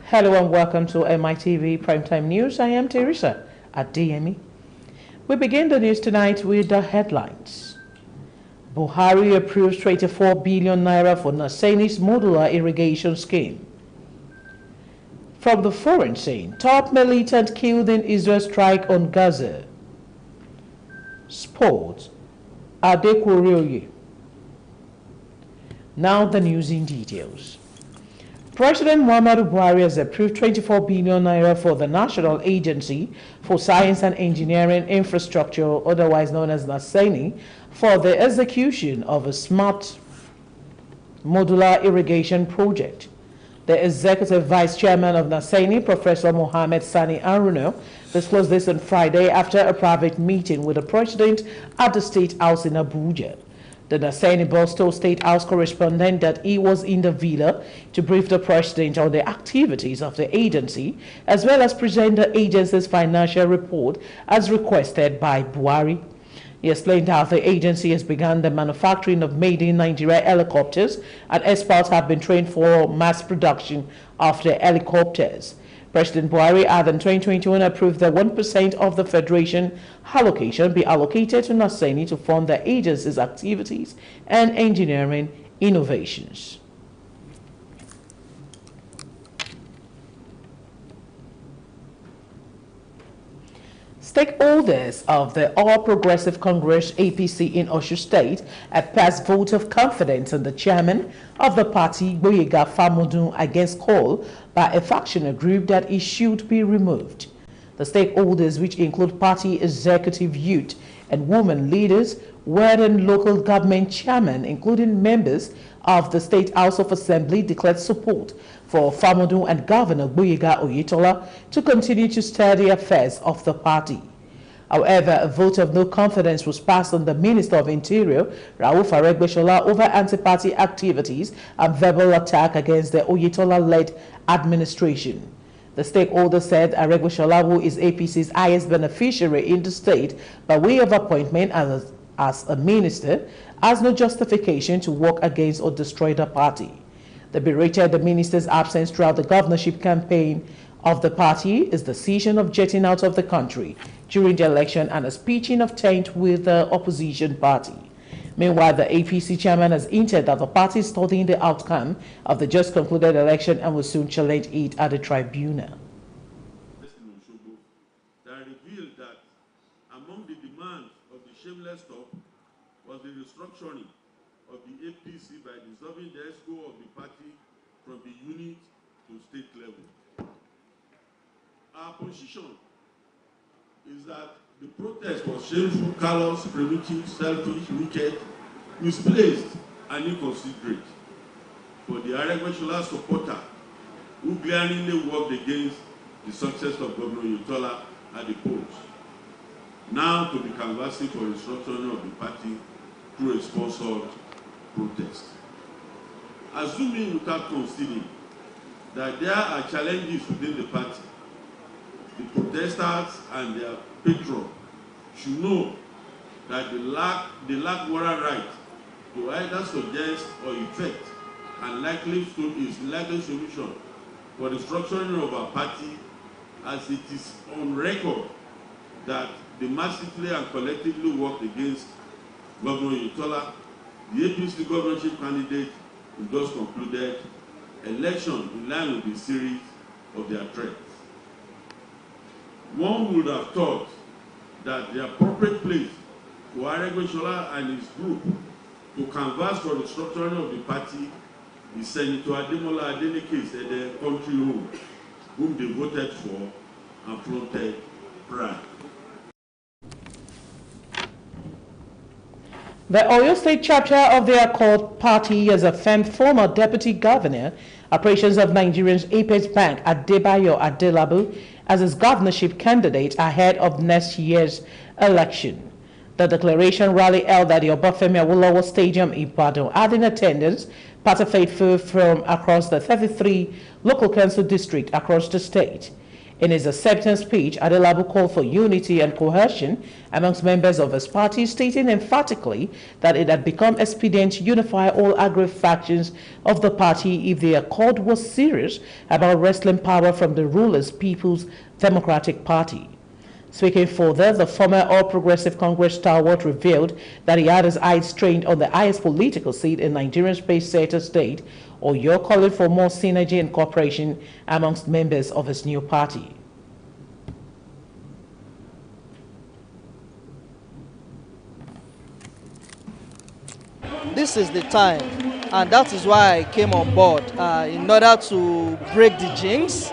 Hello and welcome to Mitv Primetime News. I am Teresa at DME. We begin the news tonight with the headlines. Buhari approves 24 billion naira for Naseni's modular irrigation scheme. From the foreign scene, top militant killed in Israel strike on Gaza. Sports, Adekunle. Now the news in details. President Muhammadu Buhari has approved 24 billion naira for the National Agency for Science and Engineering Infrastructure, otherwise known as NASENI, for the execution of a smart modular irrigation project. The Executive Vice Chairman of NASENI, Professor Mohammed Sani Aruno, disclosed this on Friday after a private meeting with the President at the State House in Abuja. The Naseni boss told State House correspondent that he was in the villa to brief the President on the activities of the agency, as well as present the agency's financial report as requested by Buhari. He explained how the agency has begun the manufacturing of made-in-Nigeria helicopters, and experts have been trained for mass production of the helicopters. President Buhari added in 2021 approved that 1% of the Federation allocation be allocated to Naseni to fund the agency's activities and engineering innovations. Stakeholders of the All Progressive Congress APC in Osho State have passed vote of confidence in the chairman of the party, Gboyega Famodun, against call by a factional group that he should be removed. The stakeholders, which include party executive, youth, and women leaders, were in local government chairmen, including members of the State House of Assembly, declared support for Famodun and Governor Gboyega Oyetola to continue to steer the affairs of the party. However, a vote of no confidence was passed on the Minister of Interior, Rauf Aregbesola, over anti-party activities and verbal attack against the Oyetola-led administration. The stakeholder said Aregbesola, who is APC's highest beneficiary in the state by way of appointment as a minister, has no justification to work against or destroy the party. They berated the minister's absence throughout the governorship campaign of the party, his decision of jetting out of the country during the election, and a speech in intent with the opposition party. Meanwhile, the APC chairman has hinted that the party is studying the outcome of the just concluded election and will soon challenge it at the tribunal. That revealed that among the demands of the shameless talk was the restructuring of the APC by dissolving the ESCO of the party from the unit to state level. Our position is that the protest was shameful, callous, primitive, selfish, wicked, misplaced, and inconsiderate for the Aregbesola supporter who glaringly worked against the success of Governor Oyetola at the polls, now to be canvassing for restructuring of the party through a sponsored protest. Assuming without concealing that there are challenges within the party, the protesters and their patron should know that they lack moral right to either suggest or effect and likely solution for the structuring of our party, as it is on record that they massively and collectively worked against Governor Oyetola, the APC governorship candidate who just concluded election in line with the series of their threats. One would have thought that the appropriate place for Aregbesola and his group to canvass for the structuring of the party is Senator Ademola Adeleke said their country home, whom they voted for and flaunted pride. The Oyo State chapter of the Accord Party has affirmed former Deputy Governor, Operations of Nigeria's Apex Bank, Adebayo Adelabu, as its governorship candidate ahead of next year's election. The declaration rally held at the Obafemi Awolowo Stadium in Ibadan had in attendance party faithful from across the 33 local council districts across the state. In his acceptance speech, Adelabu called for unity and cohesion amongst members of his party, stating emphatically that it had become expedient to unify all aggrieved factions of the party if the accord was serious about wresting power from the ruler's People's Democratic Party. Speaking further, the former All Progressive Congress stalwart revealed that he had his eyes trained on the highest political seat in Nigeria's space center state, or you're calling for more synergy and cooperation amongst members of his new party. This is the time, and that is why I came on board in order to break the jinx.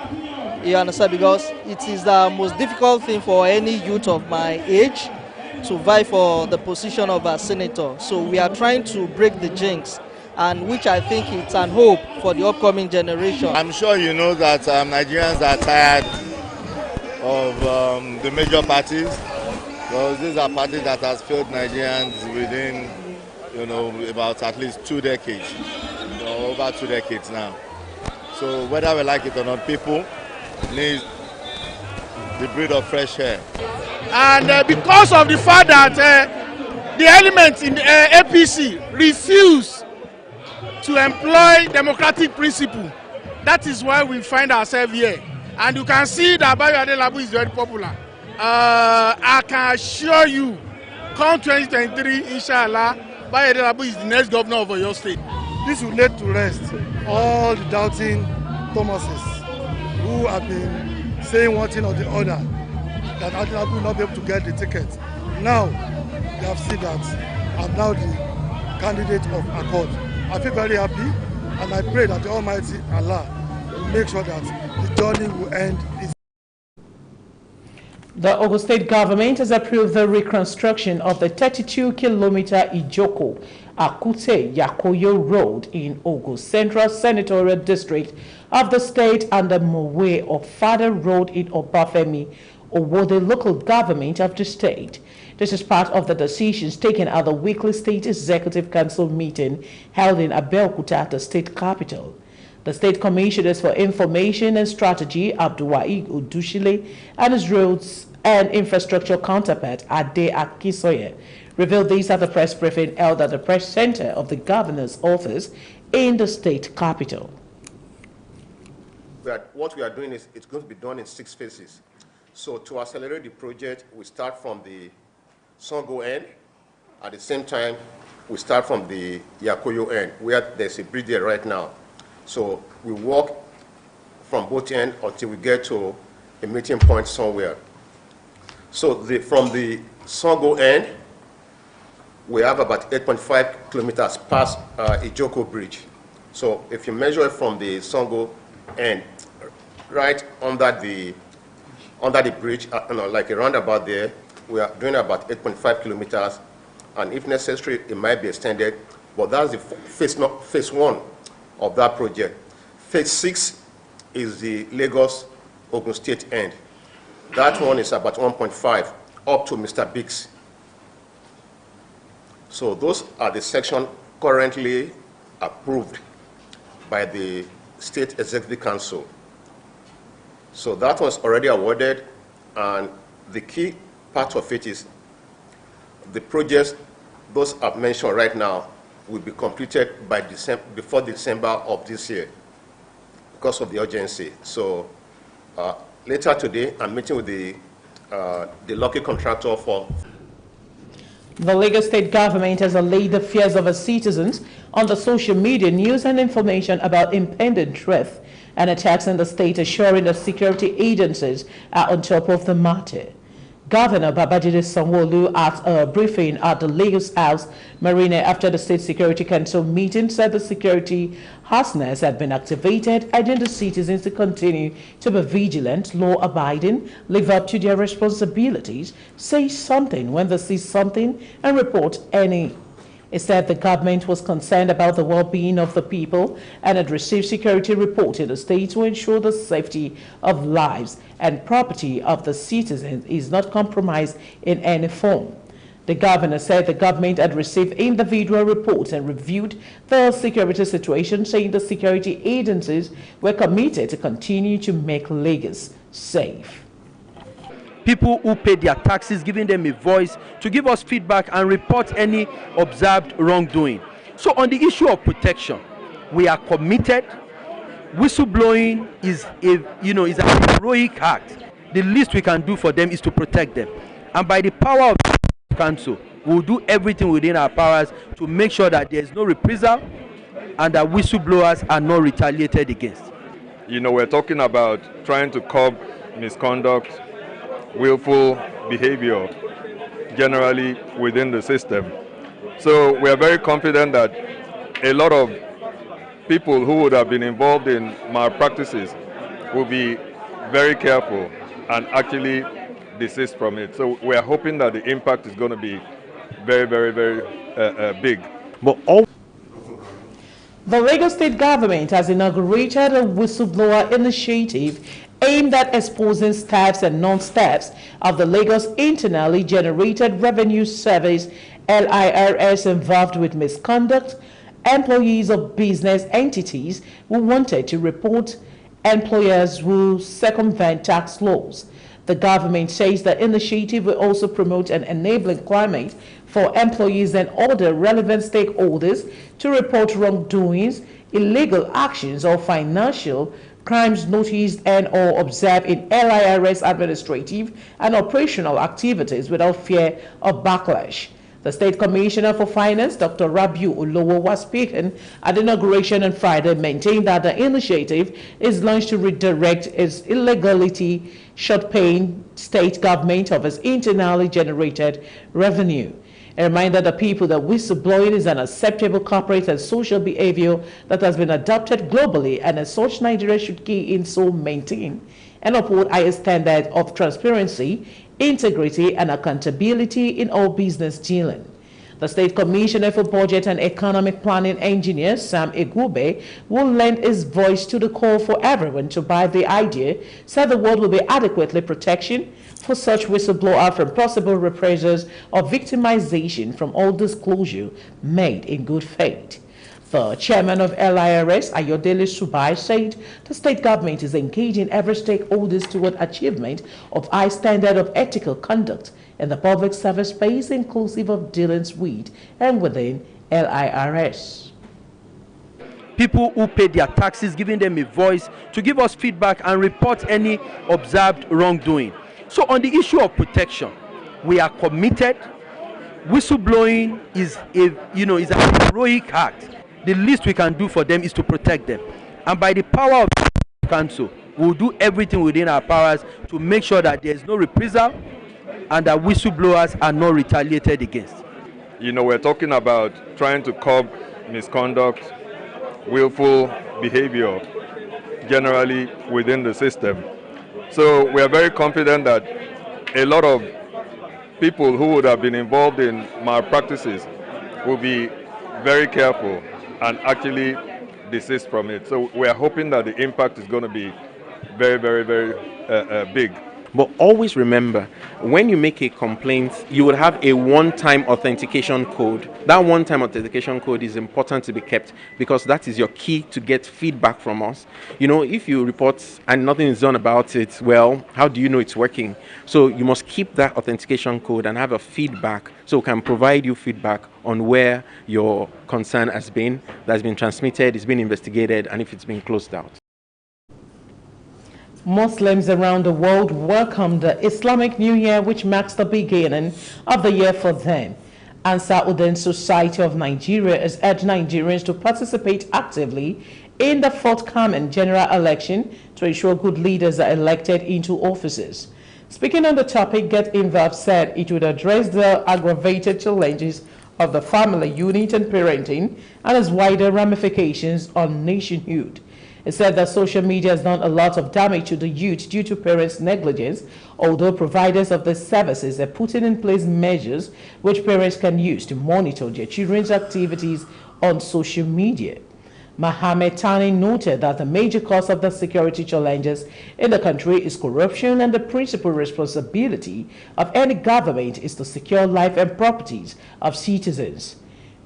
You understand? Because it is the most difficult thing for any youth of my age to vie for the position of a senator. So we are trying to break the jinx, and which I think it's an hope for the upcoming generation. I'm sure you know that Nigerians are tired of the major parties, because these are parties that has failed Nigerians within, about at least 2 decades, over 2 decades now. So whether we like it or not, people need the breath of fresh air. And because of the fact that the elements in the APC refuse to employ democratic principle, that is why we find ourselves here. And you can see that Bayo Adelabu is very popular. I can assure you, come 2023, inshallah, Bayo Adelabu is the next governor of Oyo State. This will lay to rest all the doubting Thomases who have been saying one thing or the other, that Adelabu will not be able to get the ticket. Now, they have seen that I'm now the candidate of Accord. I feel very happy, and I pray that the Almighty Allah will make sure that the journey will end. The Ogun State government has approved the reconstruction of the 32-kilometer Ijoko-Akute-Yakoyo Road in Ogun Central Senatorial District of the state and the Mowe of Father Road in Obafemi, Owode local government of the state. This is part of the decisions taken at the weekly State Executive Council meeting held in Abeokuta, the state capital. The State Commissioners for Information and Strategy, Abdulwaheed Odushile, and his roads and infrastructure counterpart, Ade Akisoye, revealed this at the press briefing held at the press center of the governor's office in the state capital. What we are doing is it's going to be done in 6 phases. So to accelerate the project, we start from the Songo end. At the same time, we start from the Yakoyo end, where there's a bridge there right now. So we walk from both ends until we get to a meeting point somewhere. So from the Songo end, we have about 8.5 kilometers past Ijoko Bridge. So if you measure it from the Songo end, right under the bridge, like a roundabout there, we are doing about 8.5 kilometers, and if necessary, it might be extended. But that's the phase 1 of that project. Phase 6 is the Lagos Ogun State end. That one is about 1.5 up to Mr. Biggs. So those are the sections currently approved by the State Executive Council. So that was already awarded, and the key part of it is the projects, those I've mentioned right now, will be completed by before December of this year because of the urgency. So later today, I'm meeting with the lucky contractor for. The Lagos State government has allayed the fears of its citizens on the social media news and information about impending threats and attacks in the state, assuring that security agencies are on top of the matter. Governor Babajide Sanwo-Olu at a briefing at the Lagos House Marina after the State Security Council meeting said the security harness had been activated, urging the citizens to continue to be vigilant, law-abiding, live up to their responsibilities, say something when they see something, and report any. It said the government was concerned about the well-being of the people and had received security reports in the state to ensure the safety of lives and property of the citizens is not compromised in any form. The governor said the government had received individual reports and reviewed the security situation, saying the security agencies were committed to continue to make Lagos safe. People who pay their taxes, giving them a voice to give us feedback and report any observed wrongdoing. So on the issue of protection, we are committed. Whistleblowing is a heroic act. The least we can do for them is to protect them. And by the power of the council, we will do everything within our powers to make sure that there is no reprisal and that whistleblowers are not retaliated against. We're talking about trying to curb misconduct, willful behavior generally within the system. So we are very confident that a lot of people who would have been involved in malpractices will be very careful and actually desist from it. So we are hoping that the impact is going to be very, very, very big. But all The Lagos State government has inaugurated a whistleblower initiative aimed at exposing staffs and non-staffs of the Lagos Internally Generated Revenue Service (LIRS) involved with misconduct. Employees of business entities who wanted to report employers who circumvent tax laws. The government says the initiative will also promote an enabling climate for employees and other relevant stakeholders to report wrongdoings, illegal actions, or financial crimes noticed and or observed in LIRS administrative and operational activities without fear of backlash. The State Commissioner for Finance, Dr. Rabiu Olowo, was speaking at the inauguration on Friday, maintained that the initiative is launched to redirect its illegality short-paying state government of its internally generated revenue. A reminder to people that whistleblowing is an acceptable corporate and social behavior that has been adopted globally, and as such, Nigeria should key in so maintain and uphold highest standards of transparency, integrity, and accountability in all business dealing. The State Commissioner for Budget and Economic Planning Engineer, Sam Egube, will lend his voice to the call for everyone to buy the idea, so the world will be adequately protection for such whistleblower from possible reprisals or victimization from all disclosure made in good faith. The chairman of LIRS, Ayodele Subai, said the state government is engaging every stakeholders toward achievement of high standard of ethical conduct in the public service space, inclusive of dealings with and within LIRS. people who pay their taxes, giving them a voice to give us feedback and report any observed wrongdoing. So on the issue of protection, we are committed. Whistleblowing is a heroic act. The least we can do for them is to protect them. And by the power of the council, we will do everything within our powers to make sure that there is no reprisal and that whistleblowers are not retaliated against. We're talking about trying to curb misconduct, willful behavior generally within the system. So we are very confident that a lot of people who would have been involved in malpractices will be very careful and actually desist from it. So we are hoping that the impact is going to be very, very, very big. But always remember, when you make a complaint, you will have a one-time authentication code. That one-time authentication code is important to be kept because that is your key to get feedback from us. If you report and nothing is done about it, well, how do you know it's working? So you must keep that authentication code and have a feedback so we can provide you feedback on where your concern has been, that's been transmitted, it's been investigated, and if it's been closed out. Muslims around the world welcome the Islamic New Year, which marks the beginning of the year for them. Ansar-Uddin Society of Nigeria has urged Nigerians to participate actively in the forthcoming general election to ensure good leaders are elected into offices. Speaking on the topic, Get Involved said it would address the aggravated challenges of the family unit and parenting and its wider ramifications on nationhood. It said that social media has done a lot of damage to the youth due to parents' negligence, although providers of the services are putting in place measures which parents can use to monitor their children's activities on social media. Mohammed Tani noted that the major cause of the security challenges in the country is corruption, and the principal responsibility of any government is to secure life and properties of citizens.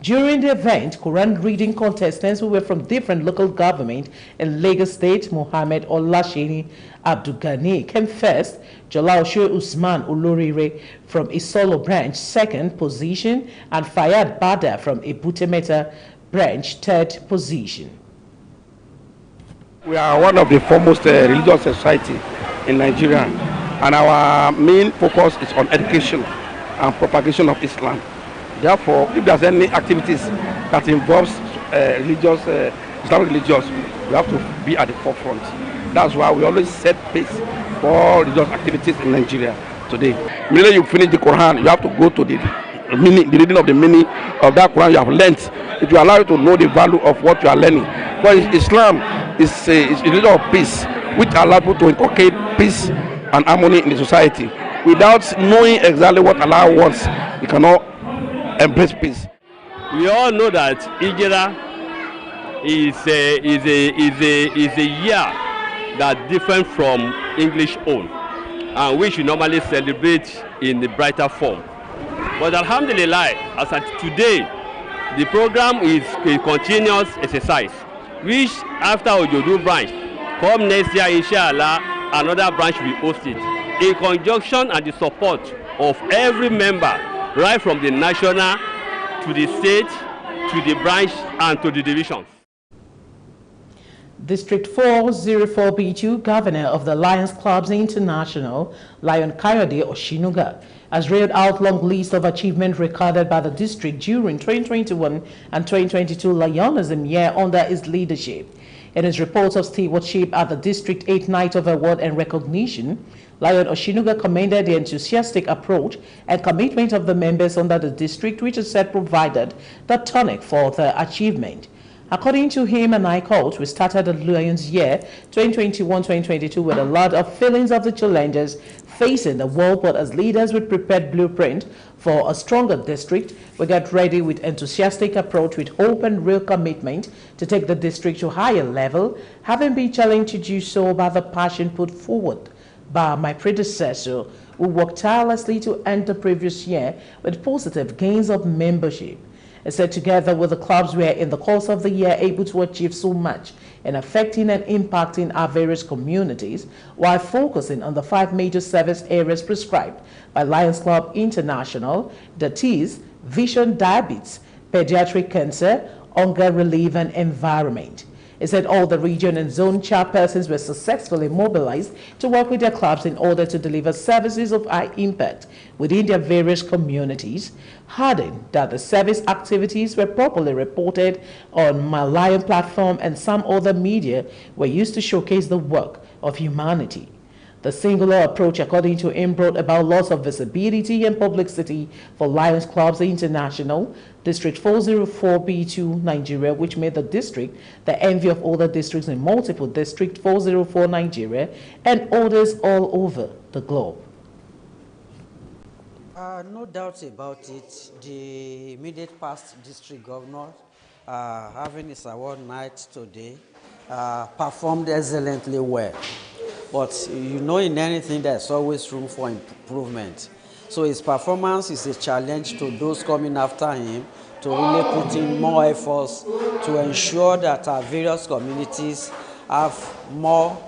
During the event, Quran reading contestants who were from different local government in Lagos State, Mohammed Olasheni Abdugani came first, Jolaosho Usman Olorire from Isolo branch, second position, and Fayad Bada from Ebutemeta branch, third position. We are one of the foremost religious society in Nigeria, and our main focus is on education and propagation of Islam. Therefore, if there's any activities that involves Islamic religious, we have to be at the forefront. That's why we always set pace for religious activities in Nigeria today. Immediately you finish the Quran, you have to go to the reading of the meaning of that Quran you have learnt. It will allow you to know the value of what you are learning. But Islam is a religion of peace, which allows people to inculcate peace and harmony in the society. Without knowing exactly what Allah wants, you cannot embrace peace. We all know that Hijrah is a year that different from English own, and we should normally celebrate in the brighter form. But Alhamdulillah, as at today, the program is a continuous exercise, which after Ojodu branch, come next year, inshallah, another branch will host it, in conjunction and the support of every member, right from the national to the state, to the branch, and to the divisions. District 404B2 Governor of the Lions Clubs International, Lion Kayode Oshinuga, has read out long list of achievements recorded by the district during 2021 and 2022 Lionism year under his leadership. In his report of stewardship at the District 8 Night of Award and Recognition, Lion Oshinuga commended the enthusiastic approach and commitment of the members under the district, which he said provided the tonic for the achievement. According to him, and I quote, "We started the Lions year 2021-2022 with a lot of feelings of the challenges facing the world, but as leaders with prepared blueprint for a stronger district, we got ready with enthusiastic approach, with hope and real commitment to take the district to a higher level, having been challenged to do so by the passion put forward by my predecessor, who worked tirelessly to end the previous year with positive gains of membership." It said together with the clubs, we are in the course of the year able to achieve so much in affecting and impacting our various communities while focusing on the 5 major service areas prescribed by Lions Club International, that is, vision, diabetes, pediatric cancer, hunger relief, and environment. It said all the region and zone chairpersons were successfully mobilized to work with their clubs in order to deliver services of high impact within their various communities, adding that the service activities were properly reported on my Lion platform and some other media were used to showcase the work of humanity. The singular approach, according to him, brought about lots of visibility and publicity for Lions Clubs International, District 404B2 Nigeria, which made the district the envy of other districts in multiple District 404 Nigeria and others all over the globe. No doubt about it. The immediate past district governor, having his award night today, performed excellently well. But you know, in anything, there's always room for improvement. So his performance is a challenge to those coming after him to really put in more efforts to ensure that our various communities have more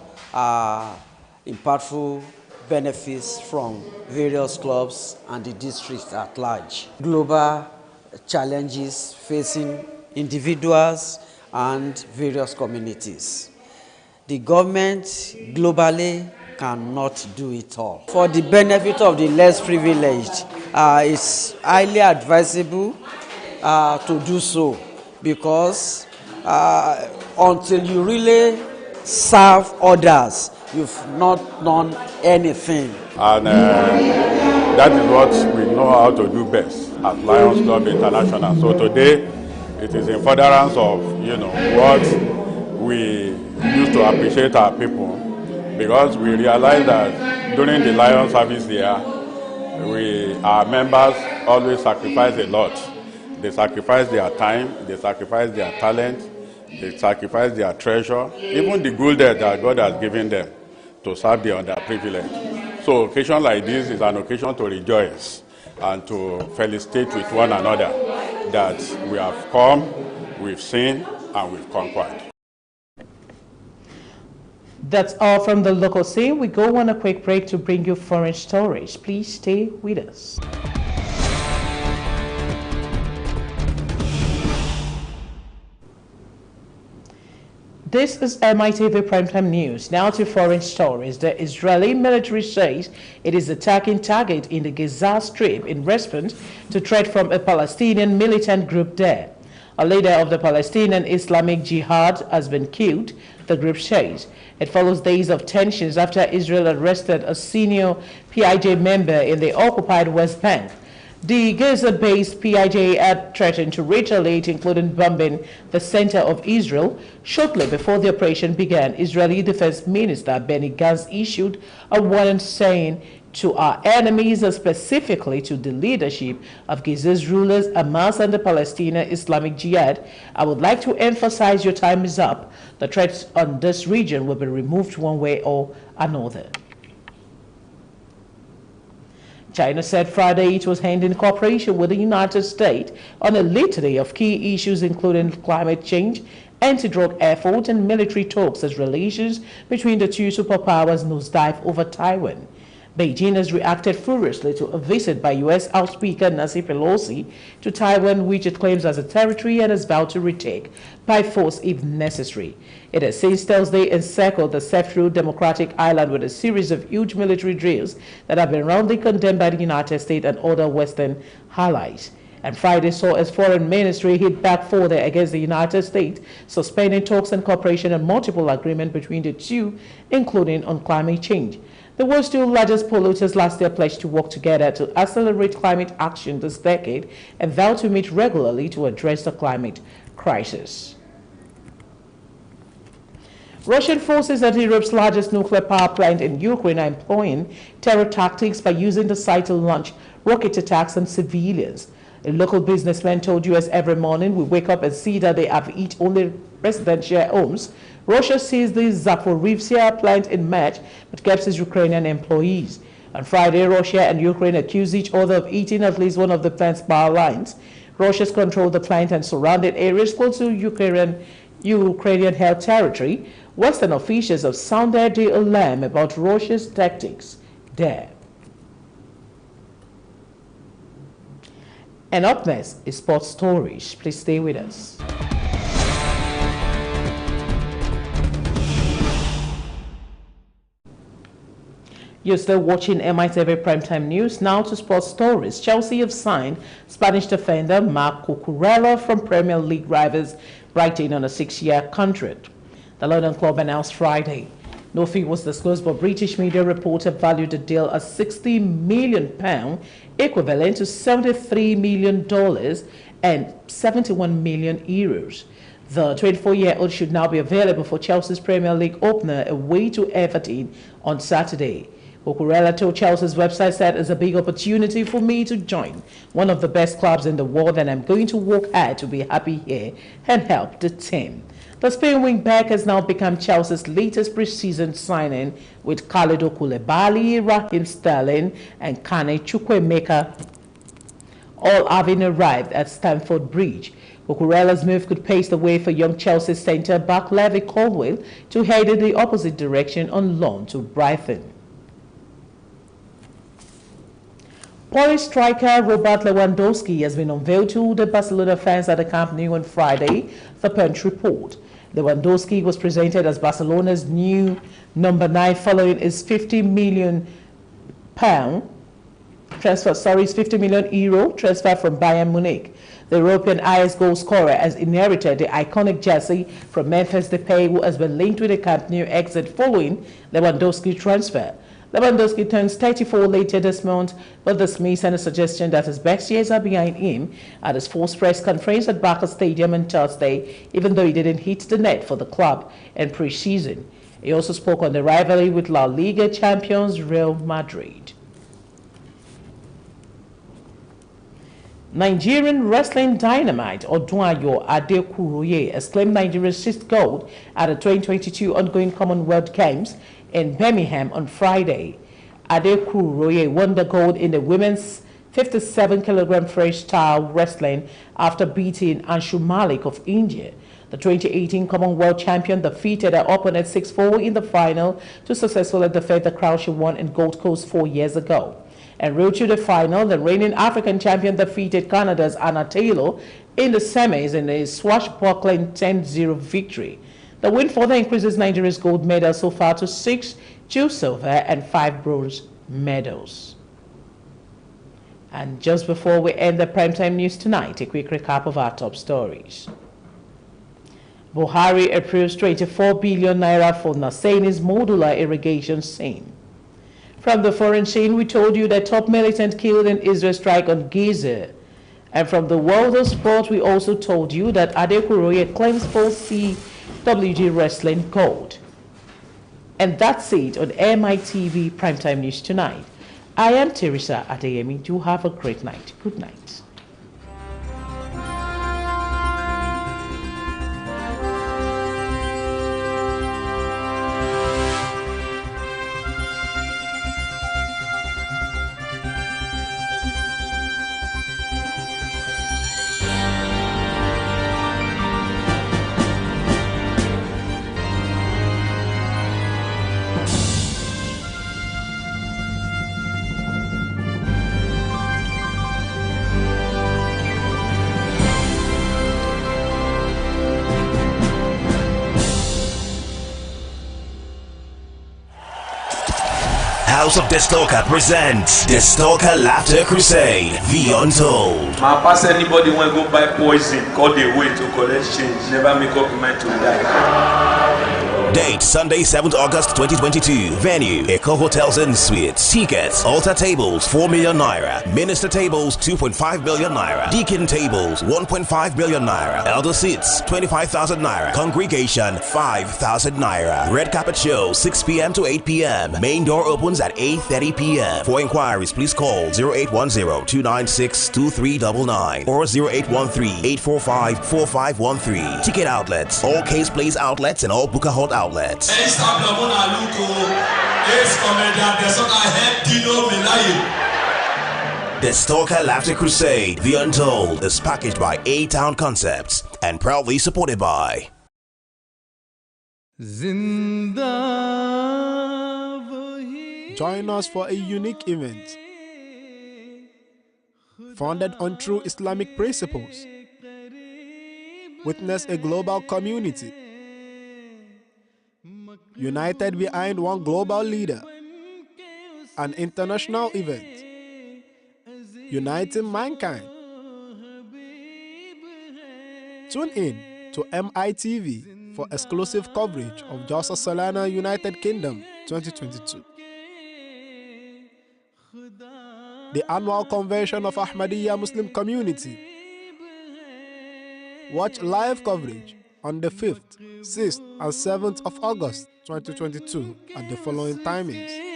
impactful benefits from various clubs and the district at large. Global challenges facing individuals and various communities. The government globally cannot do it all. For the benefit of the less privileged, it's highly advisable to do so, because until you really serve others, you've not done anything. And that is what we know how to do best at Lions Club International. So today, it is in furtherance of, what we used to appreciate our people, because we realize that during the Lions service year, our members always sacrifice a lot. They sacrifice their time, they sacrifice their talent, they sacrifice their treasure, even the good that God has given them to serve the underprivileged. So occasion like this is an occasion to rejoice and to felicitate with one another. that we have come, we've seen, and we've conquered. That's all from the local scene. We go on a quick break to bring you foreign stories. Please stay with us. This is Mitv Primetime News. Now to foreign stories. The Israeli military says it is attacking target in the Gaza Strip in response to threat from a Palestinian militant group there. A leader of the Palestinian Islamic Jihad has been killed, the group says. It follows days of tensions after Israel arrested a senior PIJ member in the occupied West Bank. The Gaza-based PIJ had threatened to retaliate, including bombing the center of Israel. Shortly before the operation began, Israeli Defense Minister Benny Gantz issued a warning saying to our enemies, specifically to the leadership of Gaza's rulers, Hamas and the Palestinian Islamic Jihad, I would like to emphasize your time is up. The threats on this region will be removed one way or another. China said Friday it was ending cooperation with the United States on a litany of key issues, including climate change, anti-drug efforts, and military talks as relations between the two superpowers nosedive over Taiwan. Beijing has reacted furiously to a visit by U.S. House Speaker Nancy Pelosi to Taiwan, which it claims as a territory and has vowed to retake by force if necessary. It has since Thursday encircled the self-ruled democratic island with a series of huge military drills that have been roundly condemned by the United States and other Western allies. And Friday saw its foreign ministry hit back further against the United States, suspending talks and cooperation on multiple agreements between the two, including on climate change. The world's two largest polluters last year pledged to work together to accelerate climate action this decade and vowed to meet regularly to address the climate crisis. Russian forces at Europe's largest nuclear power plant in Ukraine are employing terror tactics by using the site to launch rocket attacks on civilians. A local businessman told us every morning we wake up and see that they have each only residential homes. Russia seized the Zaporizhzhia plant in March but kept its Ukrainian employees. On Friday, Russia and Ukraine accused each other of eating at least one of the plant's power lines. Russia's controlled the plant and surrounded areas close to Ukrainian held territory. Western officials have sounded the alarm about Russia's tactics there. And up next is sports stories. Please stay with us. You're still watching Mitv Primetime News. Now to sports stories. Chelsea have signed Spanish defender Marc Cucurella from Premier League rivals Brighton on a 6-year contract. The London club announced Friday. No fee was disclosed, but British media reported valued the deal at £60 million, equivalent to $73 million and 71 million euros. The 24-year-old should now be available for Chelsea's Premier League opener away to Everton on Saturday. Cucurella told Chelsea's website that it's a big opportunity for me to join one of the best clubs in the world, and I'm going to work hard to be happy here and help the team. The Spain wing-back has now become Chelsea's latest pre-season signing, with Kalidou Koulibaly, Raheem Sterling, and Kane Chukwuemeka all having arrived at Stamford Bridge. Cucurella's move could pave the way for young Chelsea centre-back Levi Colwill to head in the opposite direction on loan to Brighton. Polish striker Robert Lewandowski has been unveiled to the Barcelona fans at the Camp Nou on Friday, the Punch report. Lewandowski was presented as Barcelona's new number 9 following his €50 million transfer from Bayern Munich. The European highest goal scorer has inherited the iconic jersey from Memphis Depay, who has been linked with the Camp Nou exit following Lewandowski's transfer. Lewandowski turns 34 later this month, but dismissed any suggestion that his best years are behind him at his first press conference at Barca Stadium on Thursday, even though he didn't hit the net for the club in pre-season. He also spoke on the rivalry with La Liga champions Real Madrid. Nigerian wrestling dynamite Odunayo Adekuroye has claimed Nigeria's 6th gold at the 2022 ongoing Commonwealth Games in Birmingham on Friday. Adekuroye won the gold in the women's 57-kilogram freestyle wrestling after beating Anshu Malik of India. The 2018 Commonwealth champion defeated her opponent 6-4 in the final to successfully defend the crown she won in Gold Coast 4 years ago. En route to the final, the reigning African champion defeated Canada's Anna Taylor in the semis in a swashbuckling 10-0 victory. The win further increases Nigeria's gold medals so far to 6, 2 silver and 5 bronze medals. And just before we end the primetime news tonight, a quick recap of our top stories. Buhari approves 24 billion naira for Naseni's modular irrigation scheme. From the foreign scene, we told you that top militant killed in Israel strike on Gaza. And from the world of sport, we also told you that Adekuroye claims full CWG wrestling gold. And that's it on MITV Primetime News tonight. I am Teresa Adeyemi. Do have a great night. Good night. House of Destalker presents Destalker Laughter Crusade, The Untold. My pass anybody want to go buy poison, call the way to collect change, never make up your mind to die. Date Sunday, 7th August 2022. Venue Eco Hotels and Suites. Tickets altar tables 4 million naira. Minister tables 2.5 million naira. Deacon tables 1.5 million naira. Elder seats 25,000 naira. Congregation 5,000 naira. Red carpet show 6 p.m. to 8 p.m. Main door opens at 8:30 p.m. For inquiries, please call 0810-296-2399 or 0813-845-4513. Ticket outlets, all Case Place outlets and all Booker Hot outlets. The Stalker Laughter Crusade, The Untold, is packaged by A-Town Concepts and proudly supported by Join us for a unique event founded on true Islamic principles. Witness a global community united behind one global leader. An international event uniting mankind. Tune in to MITV for exclusive coverage of Jalsa Salana United Kingdom 2022. The annual convention of Ahmadiyya Muslim community. Watch live coverage on the 5th, 6th, and 7th of August 2022 at the following timings.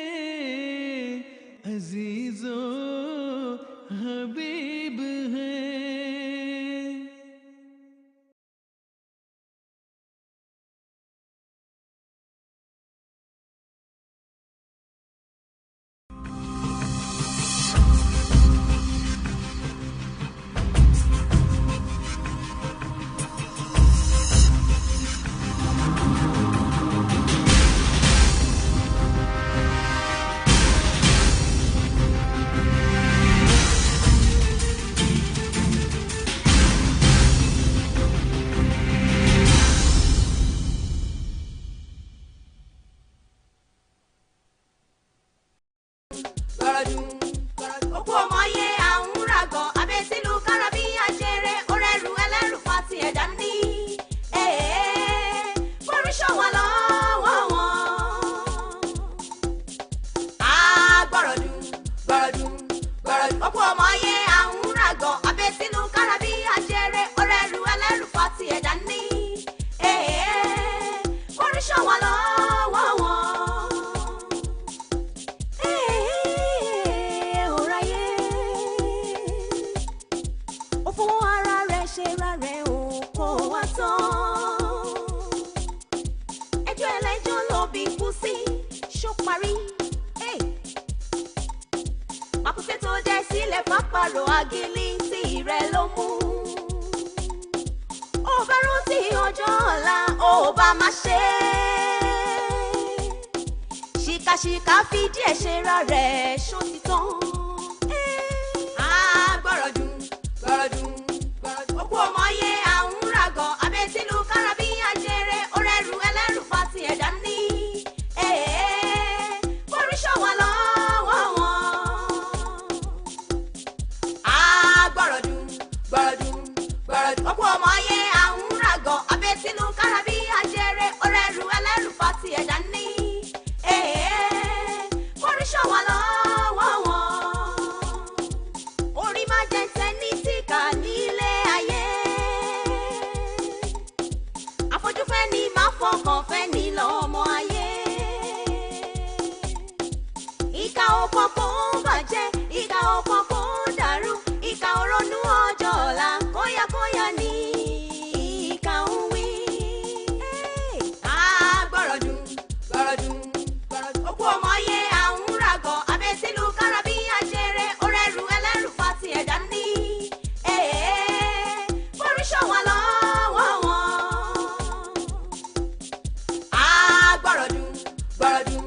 Makuseto de sile papa. fàpàrọ̀ àgìlìntì rẹ̀ ló mú. Ó bá rántí ọjọ́ ọ̀la ó bá má ṣe. Ṣìkàṣìkà fi díẹ̀ ṣe ra rẹ̀ ṣó ti tán. Gbọ́rọ̀dún gbọ́rọ̀dún gbọ́rọ̀dún. Òkú ọmọ yẹ àwọn ràgọ̀ abẹ́tílù kárábí àjẹrẹ orẹ́rù ẹlẹ́rù fati ẹ̀dá ní. Oríṣọ́ wa lọ́wọ́ wọn. Gbọ́rọ̀dún gbọ́rọ̀dún gbọ́rọ̀dún. Òkú ọmọ yẹ àwọn ràgọ̀ abẹ́tílù kárábí àjẹrẹ orẹ́rù ẹlẹ́rù fati ẹ̀dá ní. Oríṣọ́ wa lọ́wọ́ wọn. Orí má jẹ́ tẹ́ni tí kà nílé ayé. Àfojúfẹ́ ni máa fọkàn fẹ́ ní lọ́mọ ayé. Ìkà ọ̀pọ̀ kò bàjẹ́, ìkà ọ̀pọ̀ kò dàrú, ìkà òronú ọjọ́ ọ̀la kóyàkóyà ni ìkà ń wí. Gbọ́rọ̀dún gbọ́rọ̀dún gbọ́rọ̀dún. Òkú ọmọ yẹ àwọn ràgọ̀ abẹ́tílù kárábí àjẹrẹ orẹ́rù ẹlẹ́rù fati ẹ̀dá ní. Oríṣọ́ wa lọ́wọ́ wọn. Gbọ́rọ̀dún gbọ́rọ̀dún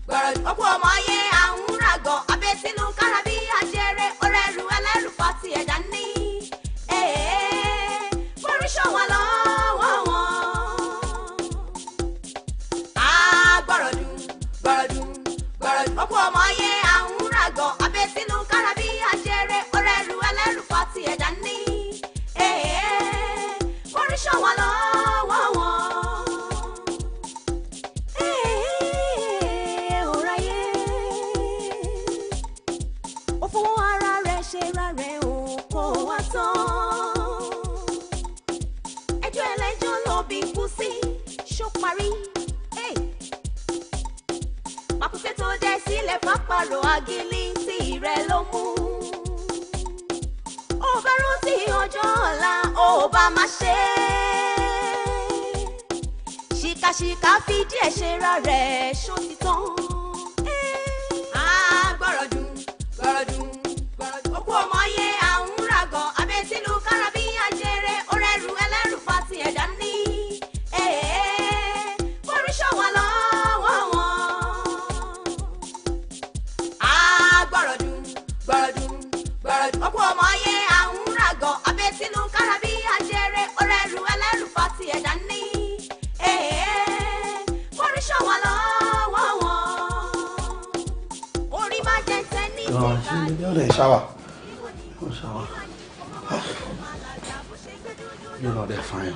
gbọ́rọ̀dún. Òkú ọmọ yẹ àwọn ràgọ̀ abẹ́tílù kárábí àjẹrẹ orẹ́rù ẹlẹ́rù fati ẹ̀dá ní. Oríṣọ́ wa lọ́wọ́ wọn. Gbọ́rọ̀dún gbọ́rọ̀dún gbọ́rọ̀dún. Òkú ọmọ yẹ àwọn ràgọ̀ abẹ́tílù kárábí àjẹrẹ orẹ́rù ẹlẹ́rù fati ẹ̀dá ní. Oríṣọ́ wa lọ́wọ́ wọn. Òráyé ó fowó ara rẹ̀ ṣe ra rẹ̀ ò kó wá tán. Ẹjọ́ ẹlẹ́jọ́ ló bí kú sí ṣó parí. Pàkúté tó dẹ sílẹ̀ fàpàrọ̀ àgìlìntì rẹ̀ ló mú. Ó bá rántí ọjọ́ ọ̀la ó bá má ṣe. Ṣìkàṣìkà fi díẹ̀ ṣe ra rẹ̀ ṣó ti tán. Gbọ́rọ̀dún gbọ́rọ̀dún gbọ́rọ̀dún. Òkú ọmọ yẹ àwọn ràgọ̀ abẹ́tílù kárábí àjẹrẹ orẹ́rù ẹlẹ́rù fati ẹ̀dá ní. Oríṣọ́ wa lọ́wọ́ wọn. Gbọ́rọ̀dún gbọ́rọ̀dún gbọ́rọ̀dún. Òkú ọmọ yẹ àwọn ràgọ̀ abẹ́tílù kárábí àjẹrẹ orẹ́rù ẹlẹ́rù fati ẹ̀dá ní. Oríṣọ́ wa lọ́wọ́ wọn. Orí má jẹ́ tẹ́ni tí kà ní. Shower. You know they're fine.